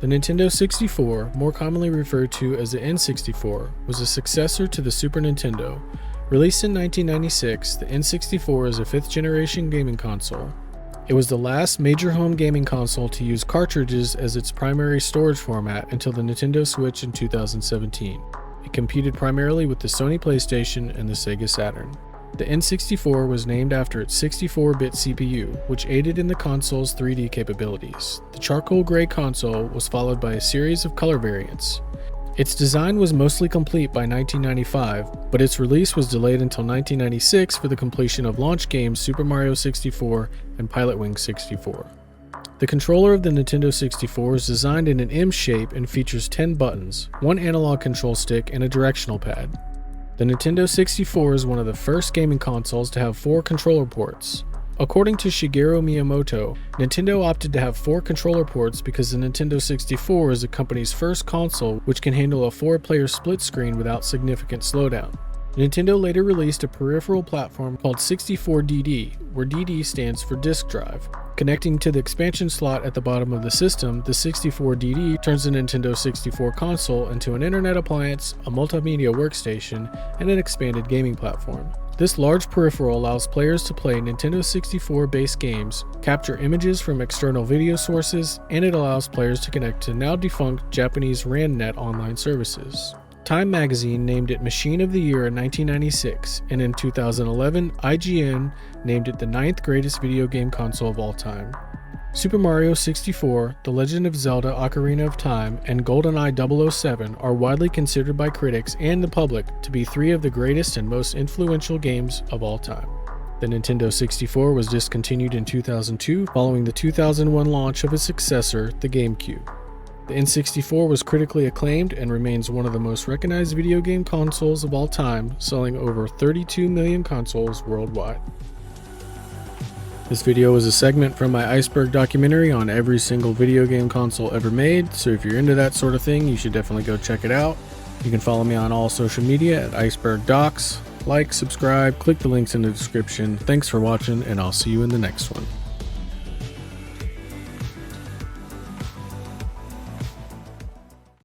The Nintendo 64, more commonly referred to as the N64, was a successor to the Super Nintendo. Released in 1996, the N64 is a fifth-generation gaming console. It was the last major home gaming console to use cartridges as its primary storage format until the Nintendo Switch in 2017. It competed primarily with the Sony PlayStation and the Sega Saturn. The N64 was named after its 64-bit CPU, which aided in the console's 3D capabilities. The charcoal gray console was followed by a series of color variants. Its design was mostly complete by 1995, but its release was delayed until 1996 for the completion of launch games Super Mario 64 and Pilotwings 64. The controller of the Nintendo 64 is designed in an M shape and features 10 buttons, one analog control stick, and a directional pad. The Nintendo 64 is one of the first gaming consoles to have 4 controller ports. According to Shigeru Miyamoto, Nintendo opted to have 4 controller ports because the Nintendo 64 is the company's first console which can handle a 4-player split screen without significant slowdown. Nintendo later released a peripheral platform called 64DD, where DD stands for disk drive. Connecting to the expansion slot at the bottom of the system, the 64DD turns the Nintendo 64 console into an internet appliance, a multimedia workstation, and an expanded gaming platform. This large peripheral allows players to play Nintendo 64-based games, capture images from external video sources, and it allows players to connect to now-defunct Japanese RANnet online services. Time magazine named it Machine of the Year in 1996, and in 2011, IGN named it the 9th greatest video game console of all time. Super Mario 64, The Legend of Zelda Ocarina of Time, and GoldenEye 007 are widely considered by critics and the public to be 3 of the greatest and most influential games of all time. The Nintendo 64 was discontinued in 2002 following the 2001 launch of its successor, the GameCube. The N64 was critically acclaimed and remains one of the most recognized video game consoles of all time, selling over 32 million consoles worldwide. This video was a segment from my Iceberg documentary on every single video game console ever made, so if you're into that sort of thing, you should definitely go check it out. You can follow me on all social media at IcebergDocs. Like, subscribe, click the links in the description. Thanks for watching, and I'll see you in the next one.